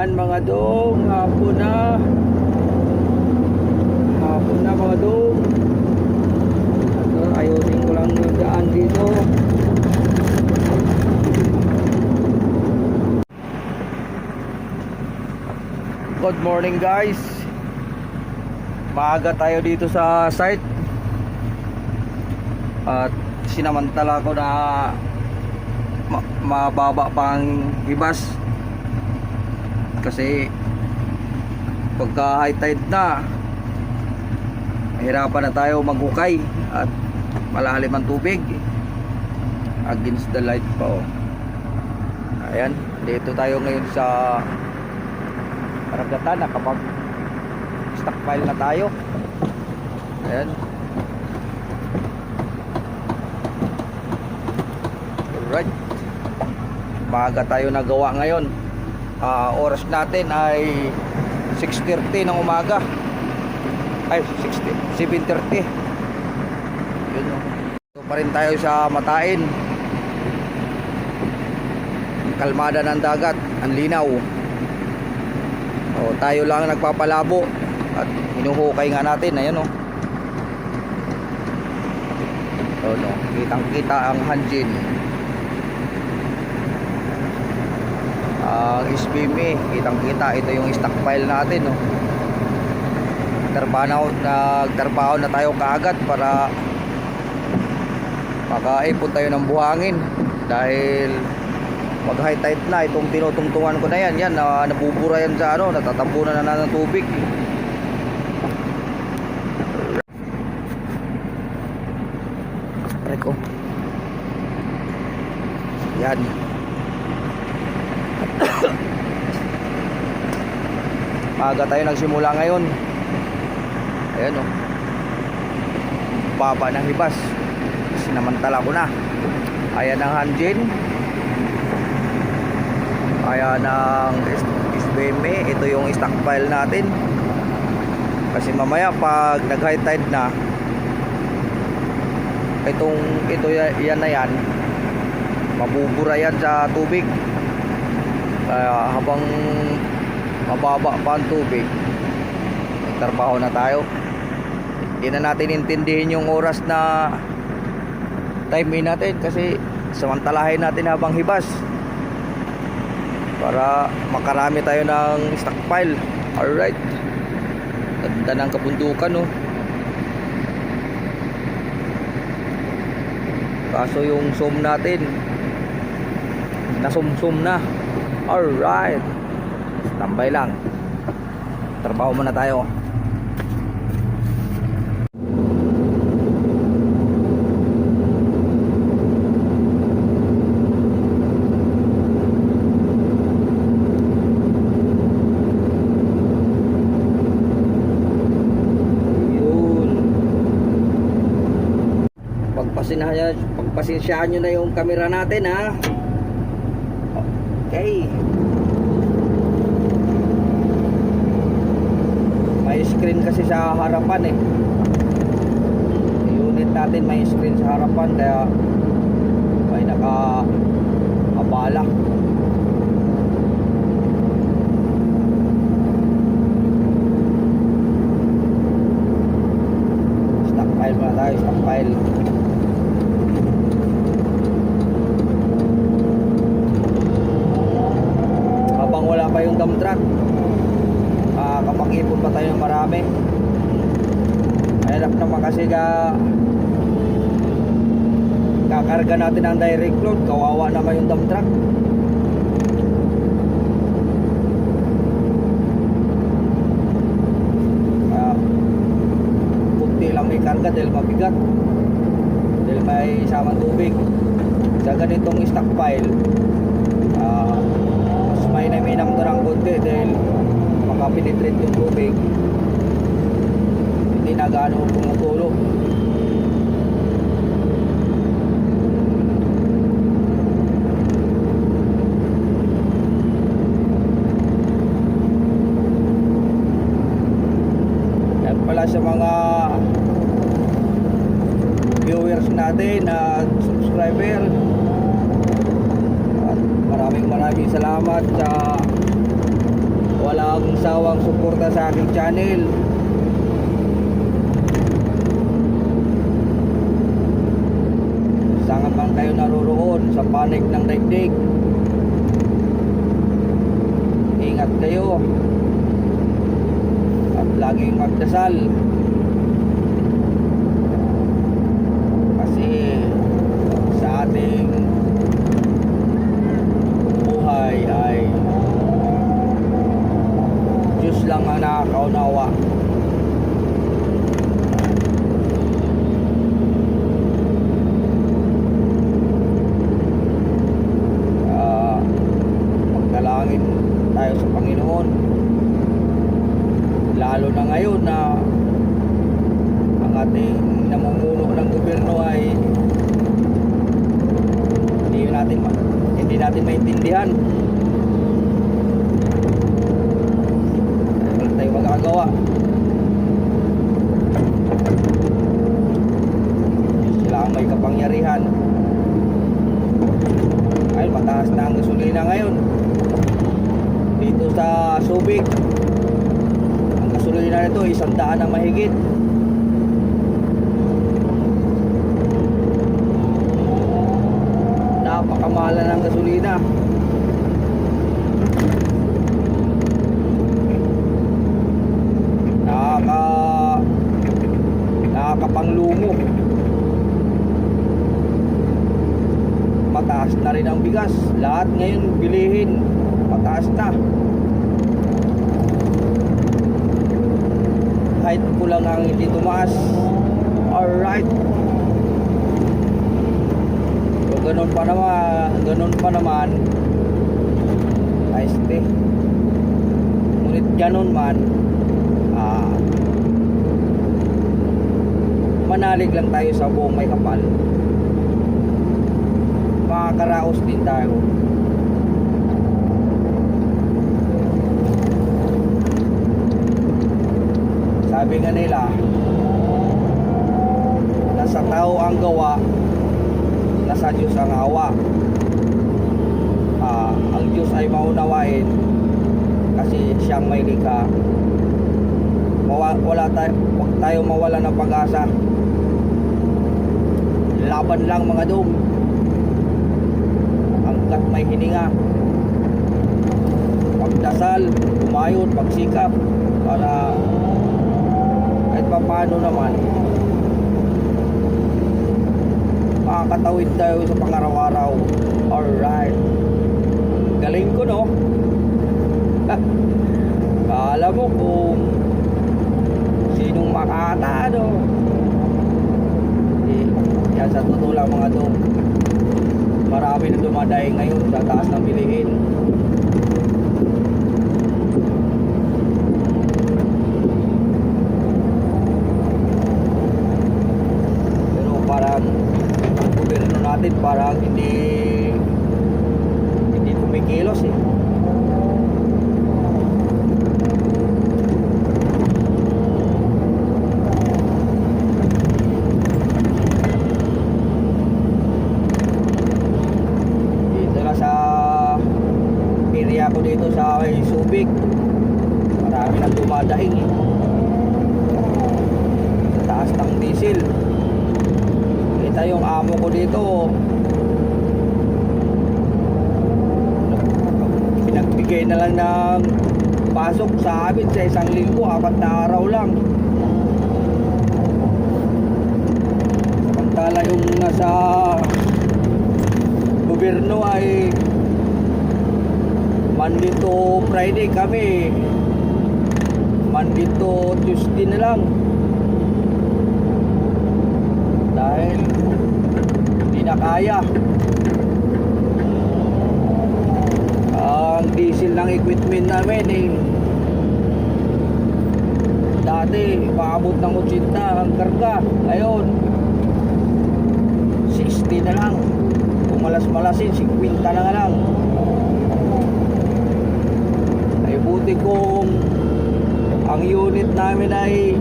Ayan mga dong, hapon na. Hapon na mga dong. Ayusin ko lang yung daan dito. Good morning guys. Maaga tayo dito sa site. At sinamantala ko na mababa pang hibas. Kasi pagka high tide na, mahirapan na tayo maghukay at malalim ang tubig against the light pa oh. Ayan, dito tayo ngayon sa karagatan, nakapag stockpile na tayo. Ayan, alright, maaga tayo nagawa ngayon. Oras natin ay 6:30 ng umaga. Ay 7:30. Yun o. So pa rin tayo sa Matain. Kalmada ng dagat, ang linaw. Tayo lang nagpapalabo at hinuhukay nga natin. Ayan o. No, kitang kita ang hanjin. Ang SPME, kitang kita. Ito yung stockpile natin no. Nagtrabaho na tayo kaagad para makaipon tayo ng buhangin. Dahil mag high tide na, itong tinutungtungan ko na yan, nabubura yan sa natatambunan na ng tubig. Reko. Yan. Maaga tayo nagsimula ngayon. Ayan o. Baba ng hibas. Sinamantala ko na. Ayan ang hanjin. Ayan ang SBME. Ito yung stockpile natin. Kasi mamaya pag nag high tide na, yan na yan, mabubura yan sa tubig. Habang mababa pa ang tubig, trabaho na tayo. Hindi na natin intindihin yung oras na time natin, kasi samantalahin natin habang hibas para makarami tayo ng stockpile. Alright, ganda ng kabundukan no. Kaso yung zoom natin nasumsum na. Alright, tambay lang, trabaho muna tayo. Pagpasensyahan nyo na yung camera natin ha. Okay, may screen kasi sa harapan eh. Unit natin may screen sa harapan, kaya may naka-abala. Stockpile muna tayo, stockpile. Habang wala pa yung dump truck, kapag-ipon pa tayo ng marami. Mahirap naman kasi kakarga natin ang direct load, kawawa naman yung dump truck. Kunti lang may karga dahil mabigat, dahil may samang tubig. Sa ganitong stockpile, mas may naminam na ng kunti dahil makapenetrate yung tubig, hindi na gaano pumutulo. Yan pala sa mga viewers natin at subscriber, at maraming salamat sa walang sawang suporta sa aking channel. Saan man kayo naroroon sa panig ng daigdig, ingat kayo at laging magdasal, kasi sa ating buhay ay Diyos lang ang nakakaunawa. Magdalangin tayo sa Panginoon, lalo na ngayon na ang ating namumuno ng gobyerno ay hindi natin maintindihan. Wala tayong magagawa. Sila ang may kapangyarihan. Ay, mataas na ang gasolina ngayon dito sa Subic. Ang gasolina nito 100 ang mahigit. Napakamahal ng gasolina. Nakakapanglumo. Mataas na rin ang bigas. Lahat ngayon bilihin mataas na. Kahit ko lang ang hindi tumaas. Alright. So ganun pa naman ay este. Ngunit ganun man, manalig lang tayo sa buong may kapal. Makakaraos din tayo. Sabi nga nila, nasa tao ang gawa, nasa Diyos ang awa. Ang Diyos ay maunawain kasi siyang may likha. Huwag tayo mawala ng pag-asa. Laban lang mga dong, hanggat may hininga. Pagdasal, kumayod, pagsikap para kahit pa paano naman makakatawid tayo sa pangaraw-araw. Alright. Galing ko, no? Kala mo kung sinong makatado. Yan sa totoo lang mga dong, marami na dumadayo ngayon sa taas ng bilihin. Pero parang ang gobyerno natin parang hindi kumikilos eh. Ako dito sa Subic, marami nang dumadaing eh. Sa taas ng diesel. Kita yung amo ko dito, pinagbigay na lang ng pasok sa amin sa isang linggo, 4 na araw lang. Samantala yung nasa gobyerno ay Monday to Friday kami, Monday to Tuesday na lang. Dahil hindi na kaya ang diesel ng equipment namin eh. Dati paabot ng 80 ang karga, ngayon 60 na lang. Kung malas-malasin 50 na nga lang. Buti kung ang unit namin ay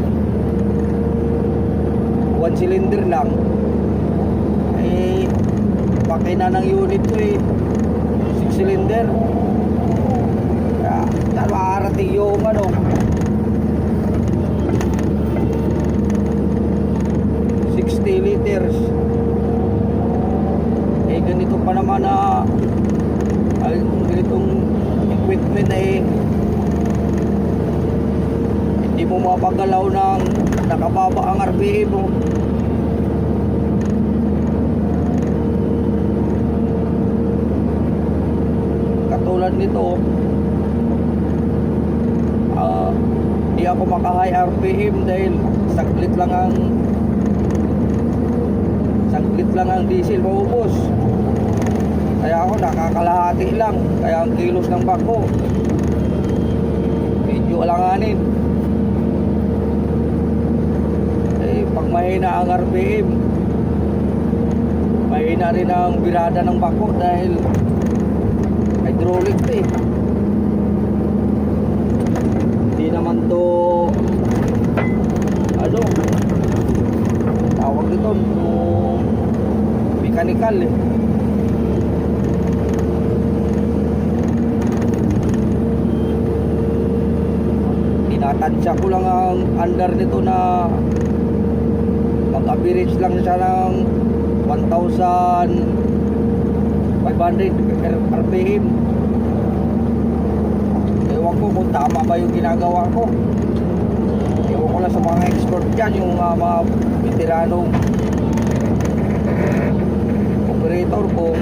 1 cylinder lang, eh pakina ng unit ko eh 6 cylinder. Kaya Yan, makarating yung ano, 60 liters. Eh ganito pa naman na ganitong equipment eh, hindi mo mapagalaw ng nakababa ang RPM mo. Katulad nito, di ako maka-high RPM dahil saglit lang ang diesel maubos. Kaya ako nakakalahati lang. Kaya ang kilos ng bako medyo alanganin. Eh pag mahina ang RPM, mahina rin ang birada ng bako dahil hydraulic to eh. Hindi naman to ano tawag nito, mechanical eh. Tinatansya ko lang ang under nito na mag-average lang siya ng 1,500 RPM. Ewan ko kung tama ba yung ginagawa ko. Ewan ko lang sa mga expert dyan, yung mga veteranong operator, kung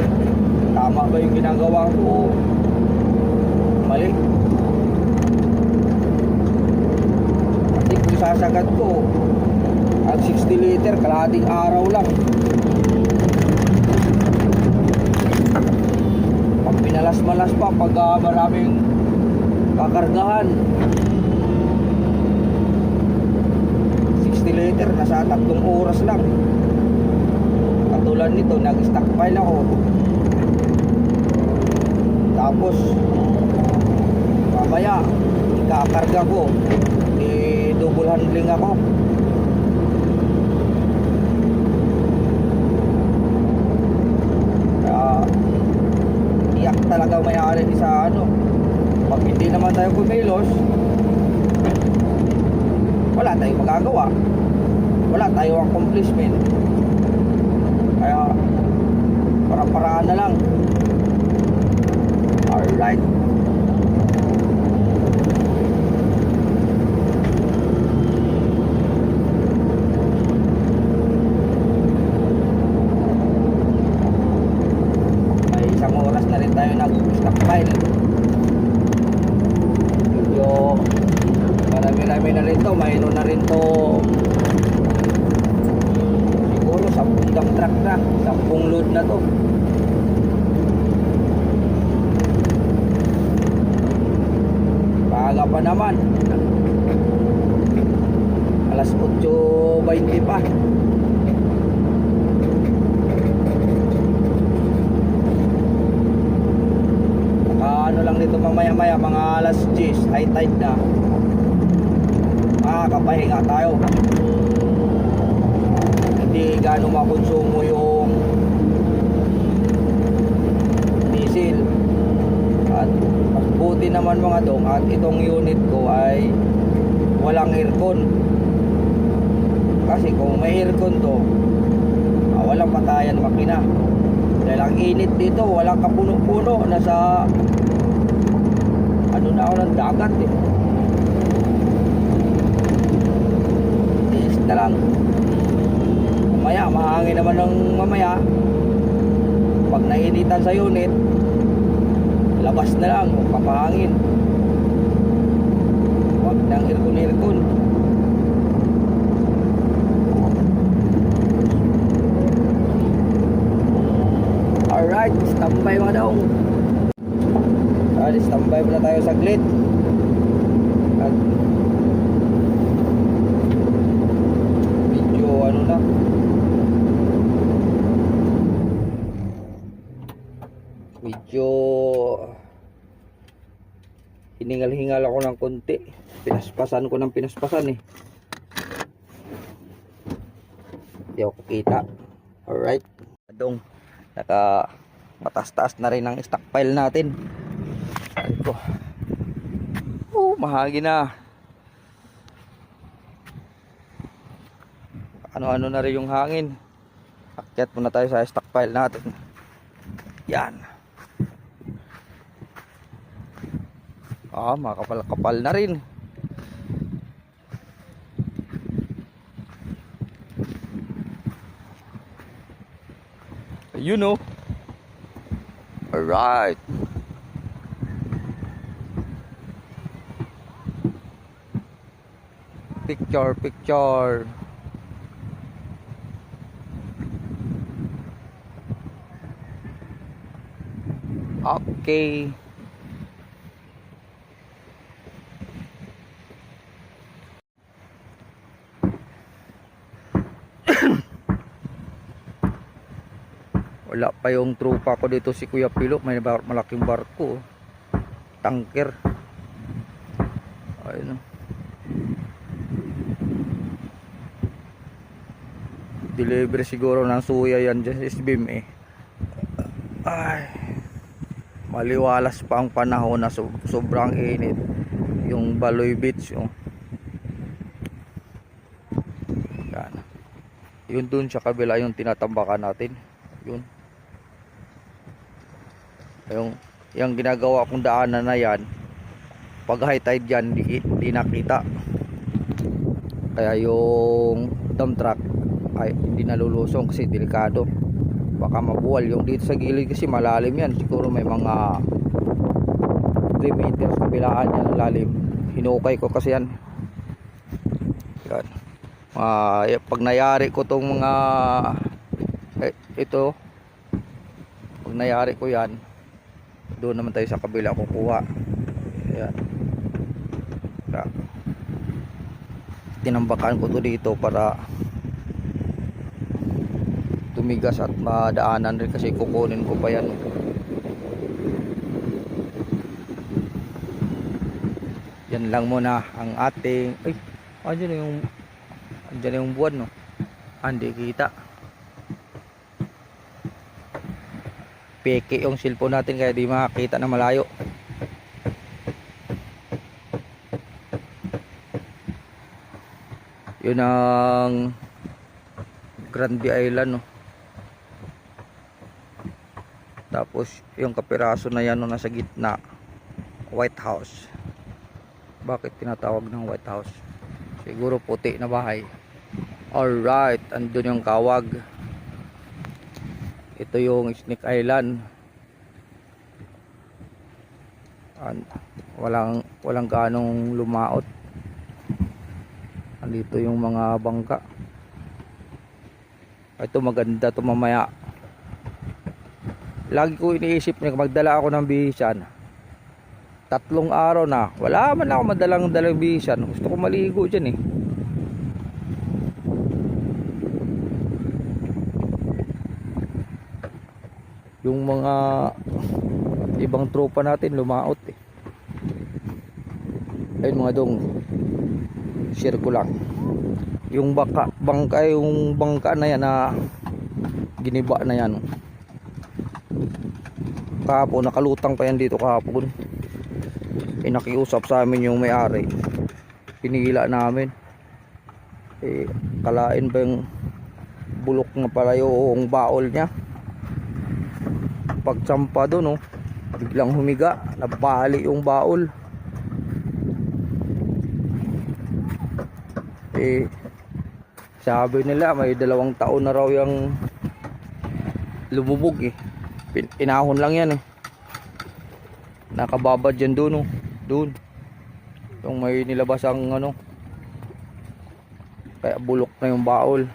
tama ba yung ginagawa ko mali. Kasi kung sasagad ko ang 60 liter kalahating araw lang, pag pinalas-malas pa, pag maraming kakargahan, 60 liter nasa 3 oras lang. Katulad nito, nag-stockpile ako, tapos mamaya ikakarga ko, double handling ako. Kaya iyak talaga may-ari sa ano. Pag hindi naman tayo kumilos, wala tayong magagawa, wala tayong accomplishment. Kaya para-paraan na lang. Alright, may isang oras na rin tayo nag-stockpile. Medyo marami-rami na rin to. Mayroon na rin to siguro 10 dump truck na, 10 load na to. Maaga pa naman, alas 8:20 pa. Ano lang dito mamaya-maya, mga alas 10, high tide na, makakapahinga tayo. Hindi gaano makonsumo yung diesel. At mas buti naman mga dong, at itong unit ko ay walang aircon. Kasi kung may aircon to, walang patayan makina. Dahil ang init dito, walang kapuno-puno, nasa ano na ako ng dagat eh. Tiis na lang. Mamaya, mahangin naman ng mamaya. Pag nainitan sa unit, labas na lang, papahangin. Huwag nang aircon. Alright, standby mga daong. Standby muna tayo saglit. At medyo ano na, medyo hiningal-hingal ako ng konti. Pinaspasan ko ng pinaspasan eh. Hindi ako kita. Alright, adong naka matas-taas na rin ang stockpile natin. Ito, mahangin na. Ano-ano na rin yung hangin. Akyat muna tayo sa stockpile natin. Yan. Makapal-kapal na rin. You know. Alright. Picture. Okay. Wala pa yung trupa ko dito, si Kuya Pilo. May malaking barko, tanker. Ayun. Delivery siguro ng suya yan dyan sa SBM eh. Ay, maliwalas pa ang panahon na sobrang init. Yung Baloy Beach, oh. Yan. Yun dun sa kabila yung tinatambakan natin. Yun. Yung ginagawa kong daanan na yan, pag high tide yan, di nakita. Kaya yung dump truck ay hindi nalulusong kasi delikado. Baka mabuwal. Yung dito sa gilid kasi malalim yan. Siguro may mga 3 meters kabilaan yan lalim. Hinukay ko kasi yan. Yan. Pag nayari ko tong mga ito, pag nayari ko yan, doon naman tayo sa kabila kukuha. Ayan. Tinambakan ko to dito para tumigas at madaanan rin kasi kukunin ko pa yan. Yan lang muna ang ating andyan yung buwan, no? Hindi kita. Peke yung cellphone natin kaya di makakita na malayo. Yun ang Grande Island, no? Tapos yung kapiraso na yan, no, nasa gitna, White House. Bakit tinatawag ng White House? Siguro puti na bahay. Alright, andun yung Kawag. Ito yung Snake Island. Walang ganong lumaot. Andito yung mga bangka. Ito maganda to mamaya. Lagi ko iniisip na magdala ako ng bihisan. 3 araw na. Wala man ako madalang bihisan. Gusto ko maligo dyan eh. Yung mga ibang tropa natin lumaot eh. Ayun mga dong, share ko lang yung bangka na yan na giniba na yan. Kahapon nakalutang pa yan dito kahapon. Nakiusap sa amin yung may-ari, pinigila namin. Kalain ba yung bulok na pala yung baol niya. Pagsampa doon, biglang humiga, nabali yung baol. Sabi nila may 2 taon na raw yung lumubog eh. Inahon lang yan eh. Nakababad dyan doon, doon yung may nilabas ang kaya bulok na yung baol.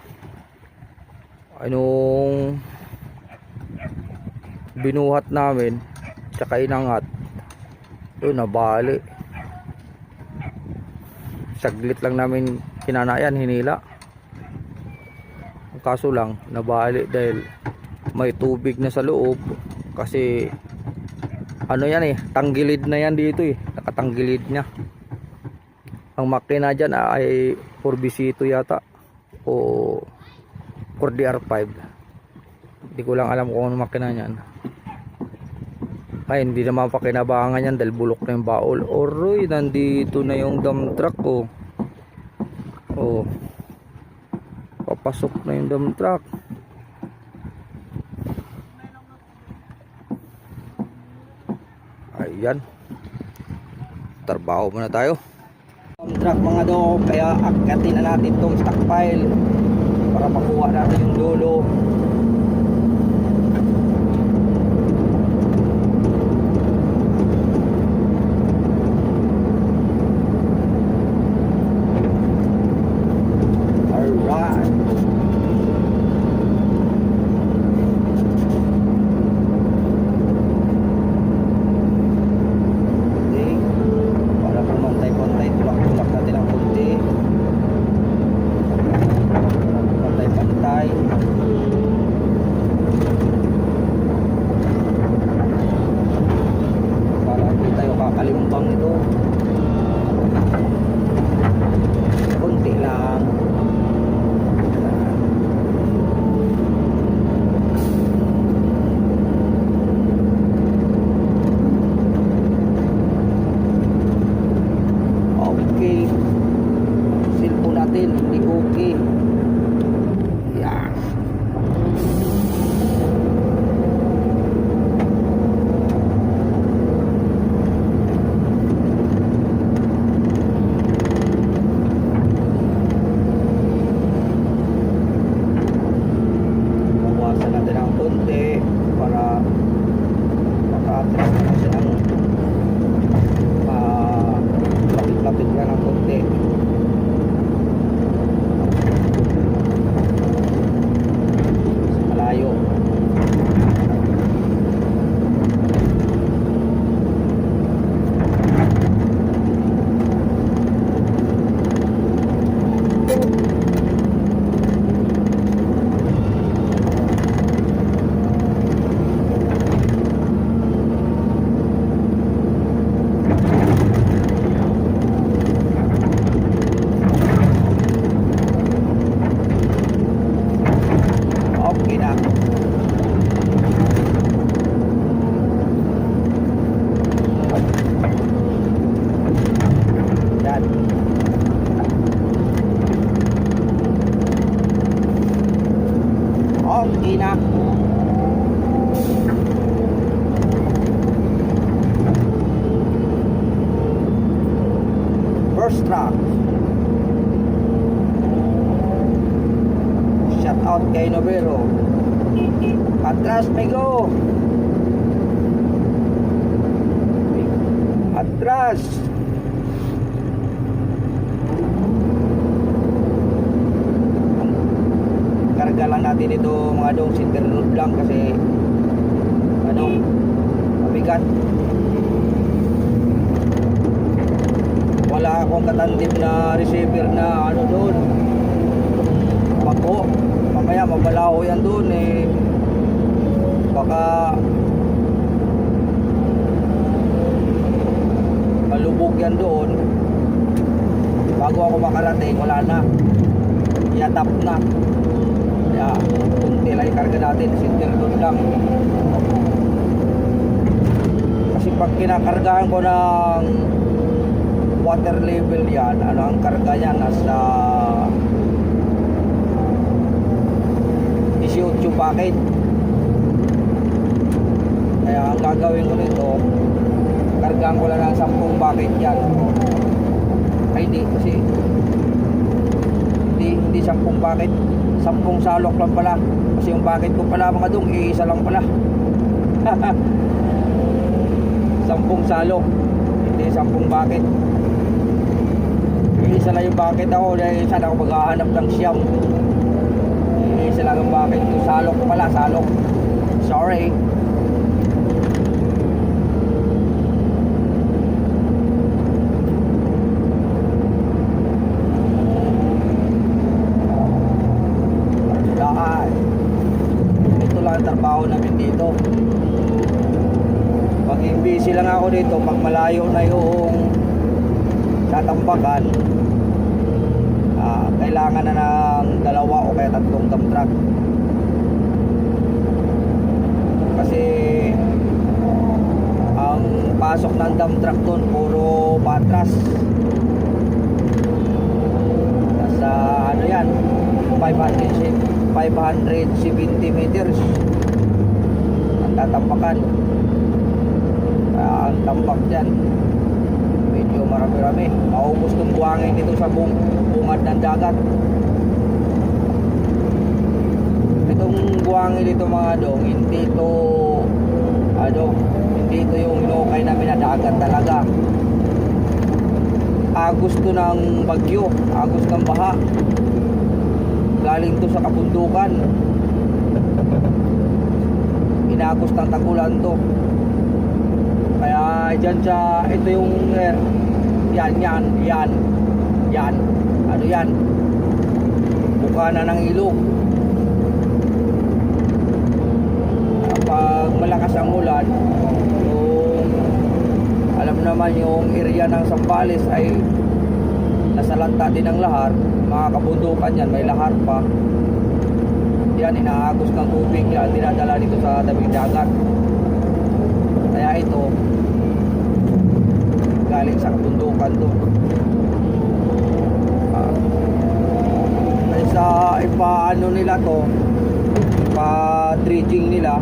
Anong binuhat namin tsaka inangat doon, nabali. Saglit lang namin kinanayan, hinila. Ang kaso lang nabali dahil may tubig na sa loob. Kasi yan eh, tanggilid na yan dito eh, nakatanggilid nya. Ang makina dyan ay 4BC yata o 4DR5. Hindi ko lang alam kung ano makina nyan. Ay, hindi naman pakinabangan yan dahil bulok na yung baol. Oroy, nandito na yung dump truck ko. Oh. Papasok na yung dump truck. Ayan. Trabaho muna tayo. Dump truck mga do, kaya akyatin na natin tong stockpile para makuha natin yung dulo. First truck. Shout out kay Novero. Atras, may go. Atras. Karga lang natin ito mga dong, sinterload lang kasi ano, mabigat. Wala akong katandim na receiver na ano doon, bako. Mamaya mabalaho yan doon eh, baka malubog yan doon. Bago ako makarating wala na, yatap na. Kaya kunti lang ikarga natin, sinterload lang. Kasi pag kinakargahan ko ng water level yan, ano ang karga yan, nasa 18 packet. Kaya ang gagawin ko nito, kargaan ko lang ng 10 packet yan. Ay hindi, kasi hindi 10 packet, 10 salok lang pala. Kasi yung packet ko pala mga dong, isa lang pala. 10 salok, hindi 10 packet. Isa lang yung bucket ako, dahil saan ako maghahanap ng siyam. Isa lang yung bucket, yung salok pala, salok. Sorry. Lahat. Ito lang ang trabaho namin dito. Pag busy lang ako dito, pag malayo na yung tatambakan, kailangan na ng 2 o kaya 3 dump truck. Kasi pasok ng dump truck doon, puro patras. Nasa ano yan, 570 meters ang tatampakan. Kaya ang tampak dyan medyo marami-rami. Maubos ng buhangin dito sa bungad ng dagat. Itong buhangin dito mga dong, hindi ito yung lokay namin na dagat talaga. Agos to ng bagyo, agos ng baha. Galing to sa kabundukan. Inagos ng tagulan to. Kaya dyan sa, ito yung yan. Ano yan? Bukana ng ilog. Pag malakas ang ulan, alam naman yung area ng Zambales ay nasa lanta din ng lahar. Mga kabundukan yan, may lahar pa. Yan, inaagos ng tubig yan, dinadala dito sa tabing dagat. Kaya ito galing sa kabundukan to. Ay sa ipaano nila to, pa-dredging nila,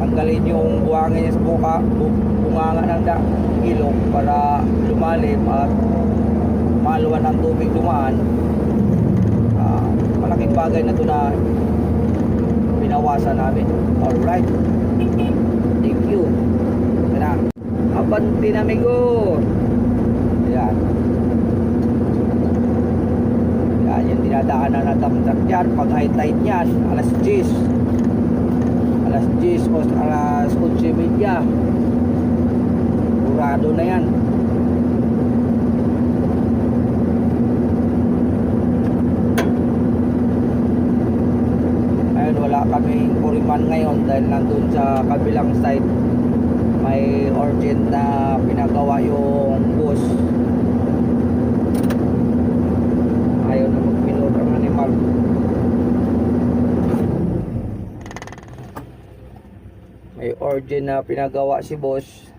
tanggalin yung buhangin sa bunganga ng ilog para lumalim at maluwan ng tubig dumaan. Malaking bagay na ito na pinawasan namin. Alright, thank you. Tara, abanti na amigo. Yan yung dinadaanan na damdam dyan pag high tide yan, alas 10 o alas 11:30. Burado na yan. Ayun, wala kaming kuriman ngayon dahil nandun sa kabilang side may urgent na pinagawa yung bus. Ayaw na magpinod ang animal. May urgent na pinagawa si boss,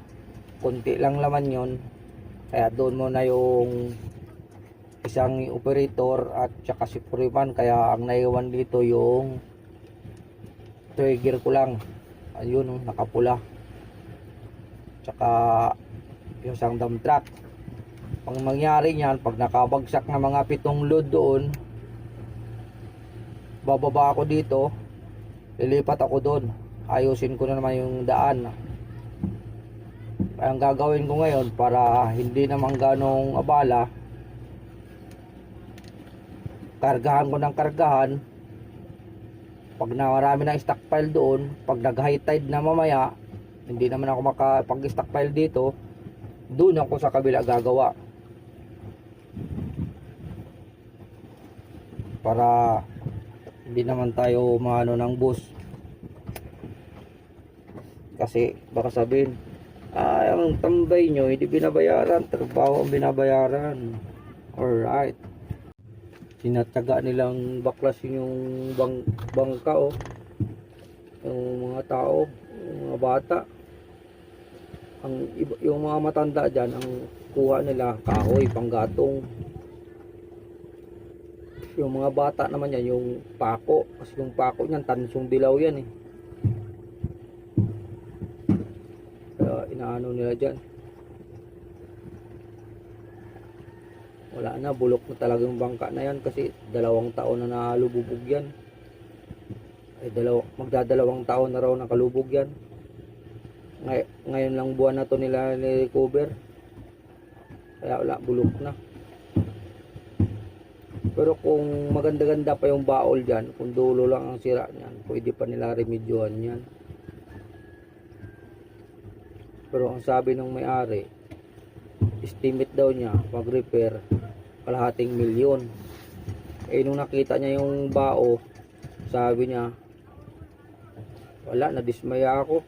konti lang laman yon, kaya doon muna yung isang operator at saka si Puriman. Kaya ang naiwan dito yung trigger ko lang, ayun nakapula, tsaka yung isang dump truck. Pang mangyari niyan, pag nakabagsak na mga 7 load doon, bababa ako dito, lilipat ako doon, ayusin ko na naman yung daan. Kaya ang gagawin ko ngayon para hindi naman ganong abala, kargahan ko ng kargahan. Pag na marami ng stockpile doon, pag nag high tide na mamaya, hindi naman ako makapag-stockpile dito, doon ako sa kabila gagawa para hindi naman tayo maano ng bus. Kasi baka sabihin, ang tambay nyo hindi binabayaran, trabaho ang binabayaran. Alright, sinatyaga nilang baklasin yung bangka yung mga tao, yung mga bata. Yung mga matanda dyan, ang kuha nila kahoy, panggatong. Yung mga bata naman yan, yung pako, kasi yung pako niyan tansong dilaw yan eh. Kaya inaano nila dyan. Wala na, bulok na talaga yung bangka na yan kasi 2 taon na nalububog yan. Ay magdadalawang taon na raw nakalubog yan. Ngayon lang buwan na to nila ni-recover. Kaya wala, bulok na. Pero kung maganda-ganda pa yung baol dyan, kung dulo lang ang sira niyan, pwede pa nila remedyohan yan. Pero ang sabi ng may-ari, estimate daw niya pag repair ₱250,000. Nung nakita niya yung bao, sabi niya, wala, nadismaya ako.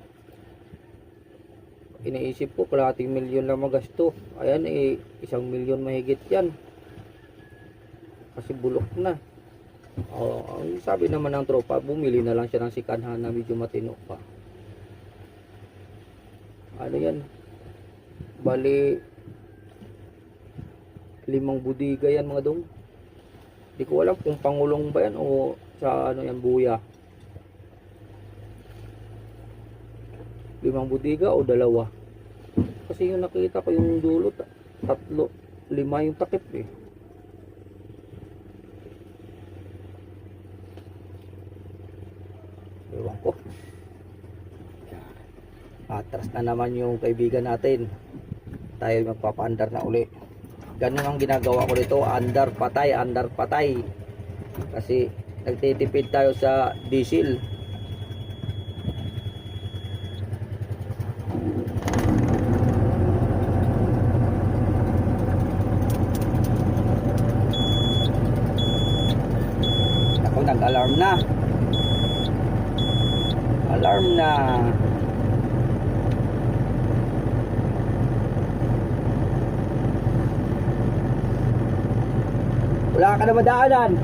Iniisip ko ₱250,000 lang magasto. Ayan ₱1,000,000 mahigit yan, kasi bulok na. Ang sabi naman ng tropa, bumili na lang siya ng sikanhan na medyo matino pa. Ano yan? Bali 5 budiga yan mga dong. Hindi ko alam kung pangulong ba yan o sa ano yan, buya. 5 budiga o 2. Kasi yung nakita ko yung dulo, 3, 5 yung takip eh. Ewan ko. Atras na naman yung kaibigan natin. Tayo magpapaandar na uli. Ganun ang ginagawa ko dito, andar patay. Kasi nagtitipid tayo sa diesel. Ako, nag-alarm na. Alarm na. Wala ka na madaanan.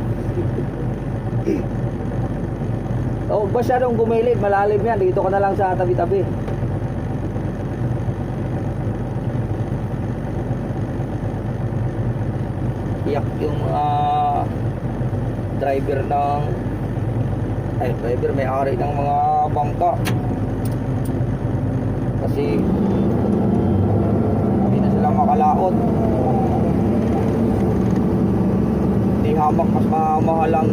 Huwag masyadong gumilid, malalim yan. Dito ka na lang sa tabi-tabi. Iyak yung driver ng driver may-ari ng mga bangka. Kasi hindi na sila makalaot. Hamak mas mahal ang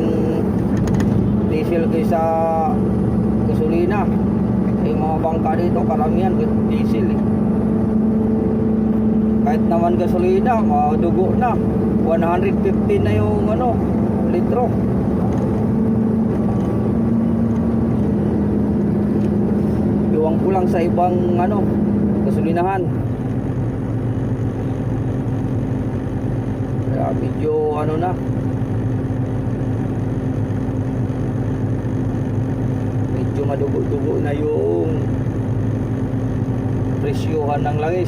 diesel kaysa gasolina. Yung mga bangka dito karamihan diesel eh. Kahit naman gasolina madugo na 150 na yung ano litro. Iwan ko lang sa ibang ano gasolinahan. Kaya medyo ano na, madugo-dugo na yung presyuhan ng langis.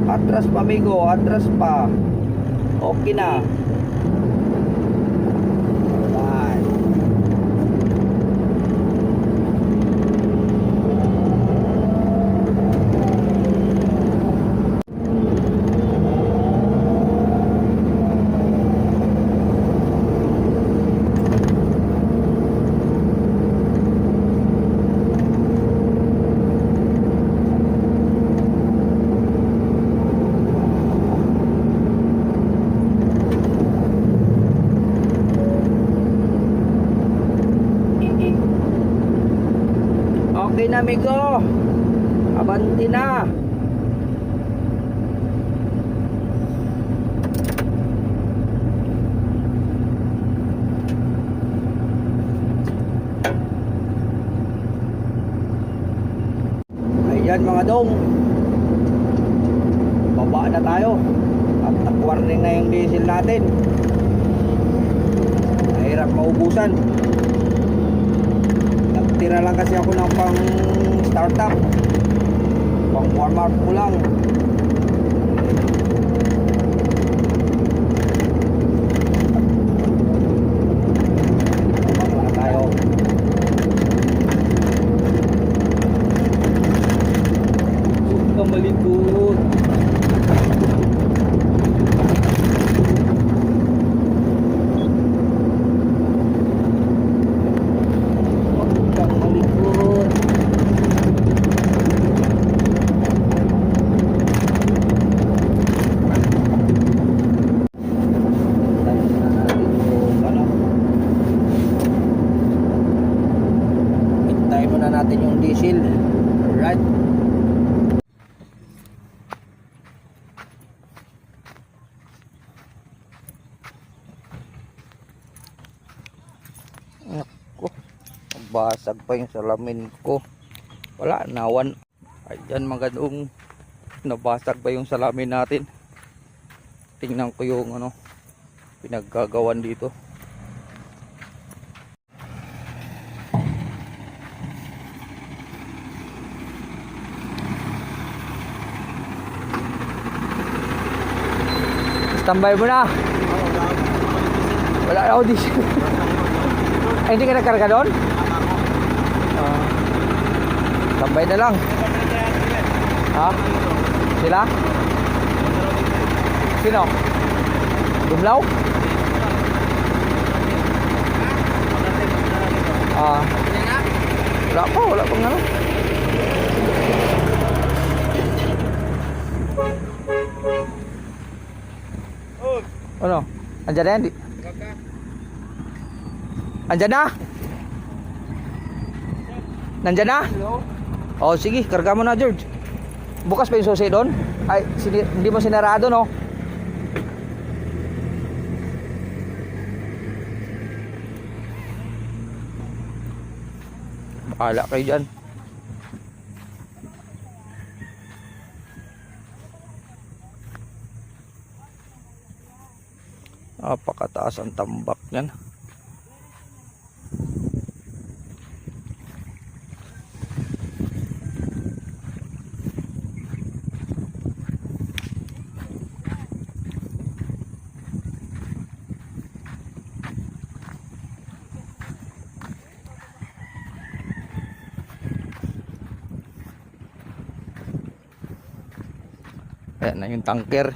Atras pa amigo, atras pa. Okay na. Okay na amigo, abanti na. Ayan mga dong, baba na tayo at nag-warning na yung diesel natin. Mahirap maubusan. Tira lang kasi ako ng pang startup, pang warm up ko lang. Baba na tayo. Huwag ka malikot. Natin yung diesel. Alright. Ako, basag pa yung salamin ko. Wala, nawan. Ayan mga gadong, nabasag pa yung salamin natin. Tingnan ko yung ano pinaggagawan dito. Tambay mo na. Wala na ako diesel. Ay, hindi ka nagkarga doon? Ah, tambay na lang. Ha? Sila? Sino? Dumlaw? Ah. Wala pang ano. Ano? Andyan na yan? Andyan na? Nandyan na? Oh, sige, karga mo na, George. Bukas pa yung susi doon? Ay, hindi mo sinarado, no? Bahala kayo dyan. Napakataas ang tambak niyan. Ayan na yung tanker.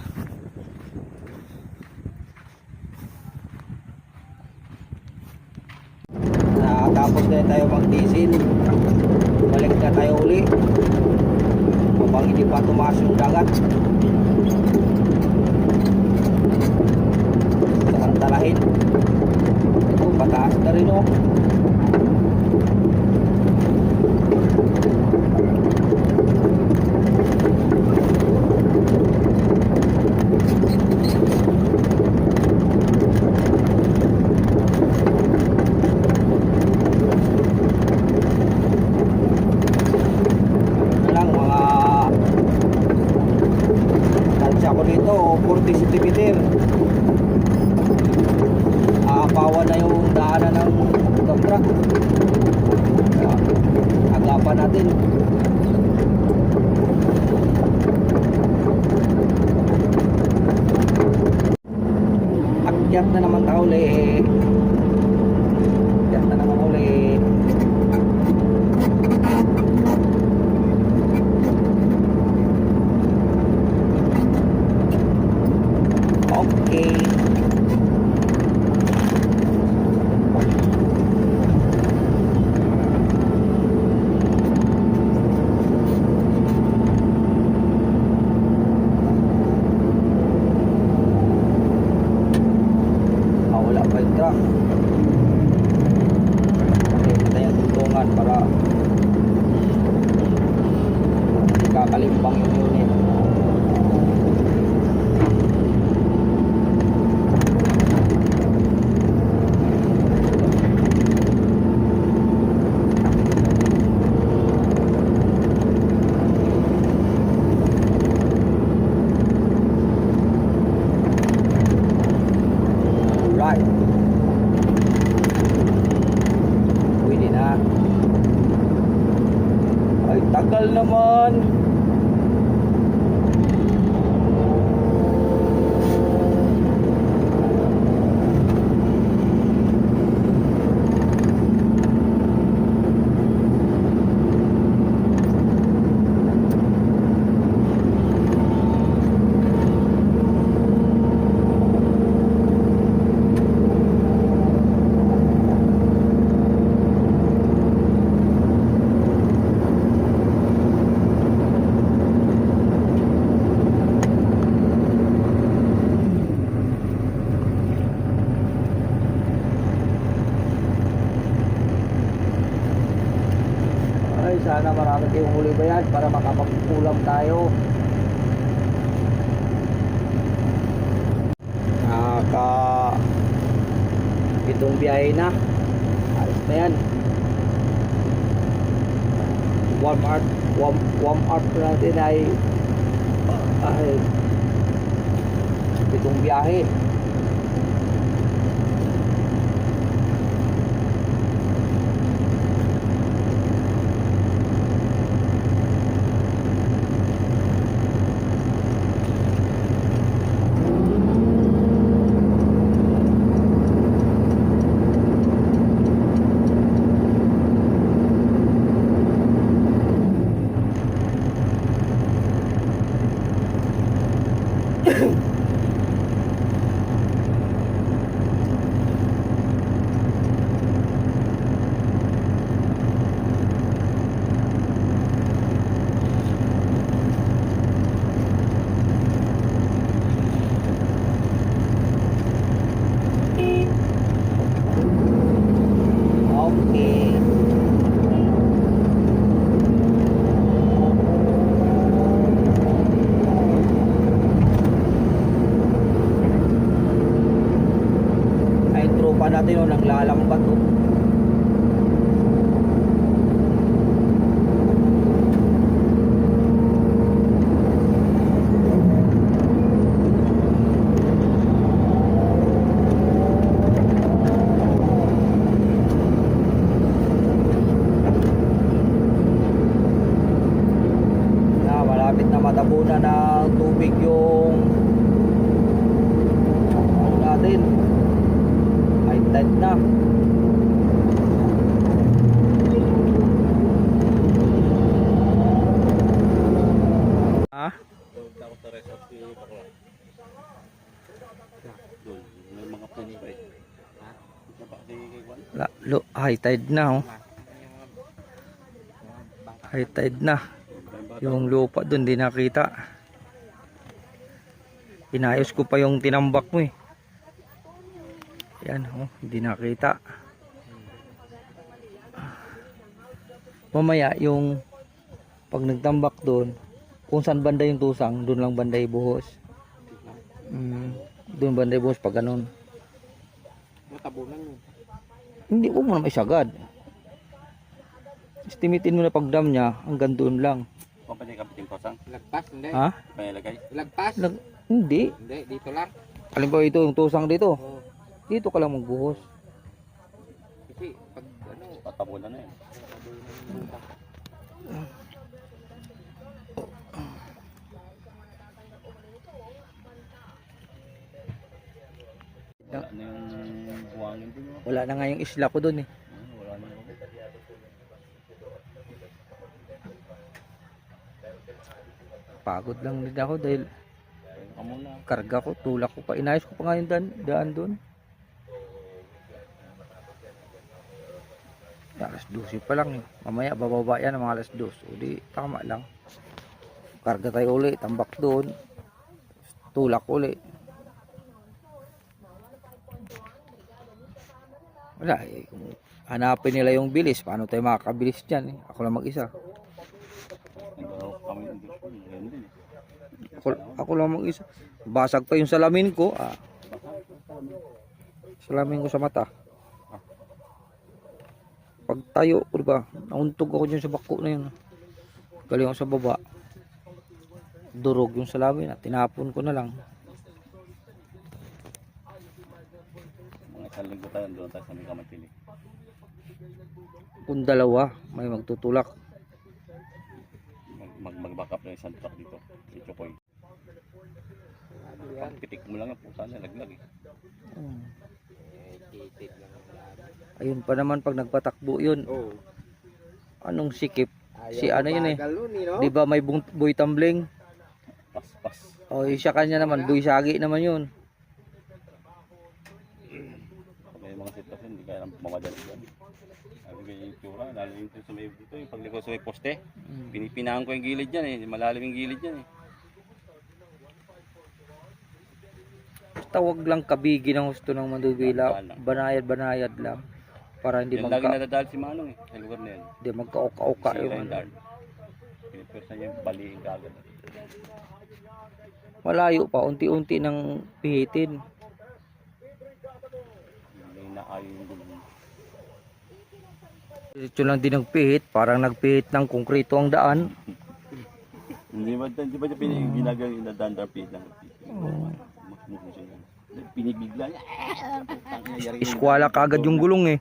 Tapos na tayo mag-diesel. Balik na tayo uli. Habang hindi pa tumaas yung dagat. Saan talahin? Ito, pataas na rin, oh. Dito 40 cm. Aapawan na yung daanan ng dump truck. Agapan natin. Akyat na naman tayo ulit. Akyat na naman ulit. Okay. Wala pa yung truck. Okay, kita yung tuntungan para hindi kakalimbang yung unit. Pwede na. Ay, tagal naman. Sana marami kayong huli bayad para makapagpulang tayo. Itong biyahe na. Ayos na yan. Warm up natin ay itong biyahe. Okay. Ay, tropa natin oh, naglalambat oh. Malapit na matabunan ng tubig yung ano natin, high tide na. Ha? Doon ako sa resort si Bakla. Doon, may mga puno pa eh. Ha? Ito pa kasi kay Juan. High tide na oh. High tide na. Yung lupa dun di nakita. Inayos ko pa yung tinambak mo eh. Yan oh, hindi nakita. Mamaya yung pag nagtambak doon, kung saan banda yung tusang, doon lang banda ibuhos. Doon banda ibuhos pag ganun. Matabunan mo. Hindi, huwag mo naman isagad. Estimitin mo na pag dam niya, hanggang doon lang. Kung pa niya kapiting kosang? Lagpas, hindi. Ha? Panilagay? Lagpas. Hindi. Hindi, dito lang. Alin ba ito yung tusang dito? Oh. Dito ka lang magbuhos. Kasi pag ano, Patabunan na eh. Wala na yung buhangin din. No? Wala na nga yung isla ko doon eh. Wala na yung... Pagod lang din ako dahil Muna. karga ko, tulak ko pa. Inayos ko pa nga yung daan doon. Alas 12 pa lang eh. Mamaya bababa yan ng mga alas 2. O di tama lang. Karga tayo uli, tambak doon. Tulak uli. Wala eh. Kung hanapin nila yung bilis, paano tayo makakabilis dyan eh. Ako lang mag-isa. Nagdaraw kami ng dito. Ganyan din eh. Ako lang mag-isa. Basag pa yung salamin ko. Salamin ko sa mata. Pag tayo, diba, nauntog ako dyan sa bako na yun. Galing ako sa baba. Durog yung salamin at tinapon ko na lang. Mga isang linggo tayo, doon tayo sa may Kamatili. Kung dalawa, may magtutulak. Mag-back up na isang truck dito. Si Chokoy. Pag pitik mo lang ang pusa na laglag eh. titit lang ang laban. Ayun pa naman pag nagpatakbo yun. Oh. Anong sikip? Ayaw Si ano yun eh. bagal nun, no? Di ba may boy tumbling? Pas. O siya kanya naman, boy sagi naman yun. Pag may mga sitwasyon, hindi kaya mamadali yan. Sabi ko yung itsura, lalo yung sa may dito, yung pagliko sa may poste. Pinipinahan ko yung gilid yan eh, malalim yung gilid yan eh. Tawag lang kabigi ng gusto ng Mandubila. Banayad lang. Para hindi Yan lagi nadadal si Manong eh, sa lugar na yan. hindi magka-uka-uka Sila yung yung ano. dart. Pinipwersa niya yung balihin kagad. Malayo pa, unti-unti nang pihitin. Hindi naayon yung gulong. Ito lang din nagpihit, parang nagpihit ng konkreto ang daan. Hindi ba niya ginagawa yung nadandar pihit lang? Pinibigla niya. Iskwala kagad yung gulong eh.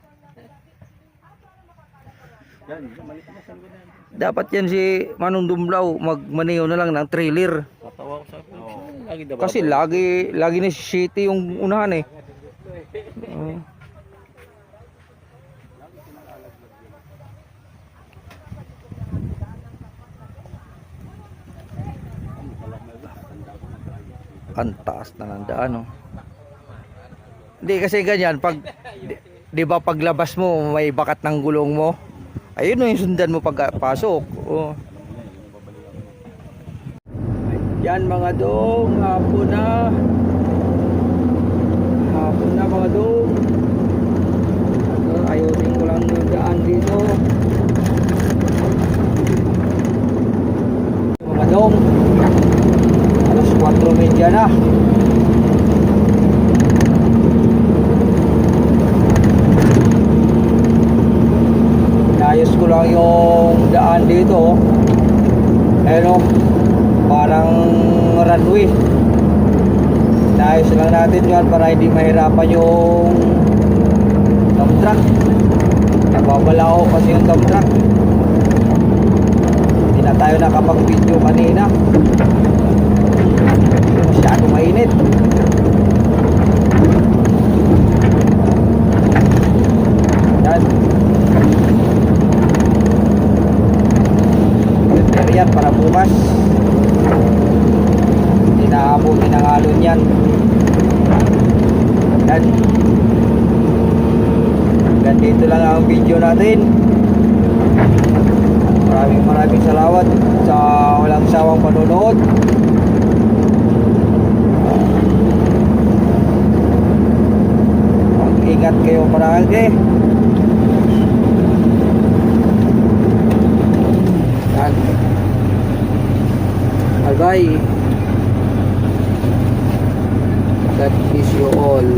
Yan, maliit na sa lugar na yan. Dapat yan si Manong Dumblao magmaneho na lang ng trailer. Tatawa ko sa lagi daw. Kasi lagi na si City yung unahan eh. Ang taas na ng daan, oh. Hindi kasi ganyan, pag di ba paglabas mo may bakat ng gulong mo. Ayun yung sundan mo pagpasok. Oh. Yan mga dong, hapon na. Hapon na mga dong. Ayusin ko lang yung daan dito. Mga dong, alas 4:30 na. Inayos ko lang yung daan dito. Ayun, oh, parang runway. Inayos lang natin yan para hindi mahirapan yung dump truck. Nababalaho kasi yung dump truck. Hindi na tayo nakapag-video kanina. Masyado mainit. Yan. Prepare yan para bukas. Hindi naabuti ng alon yan. Yan. Ganito lang ang video natin. Maraming salamat sa walang sawang panonood. Mag-ingat kayo paragi. Yan. Bye bye. God bless you all.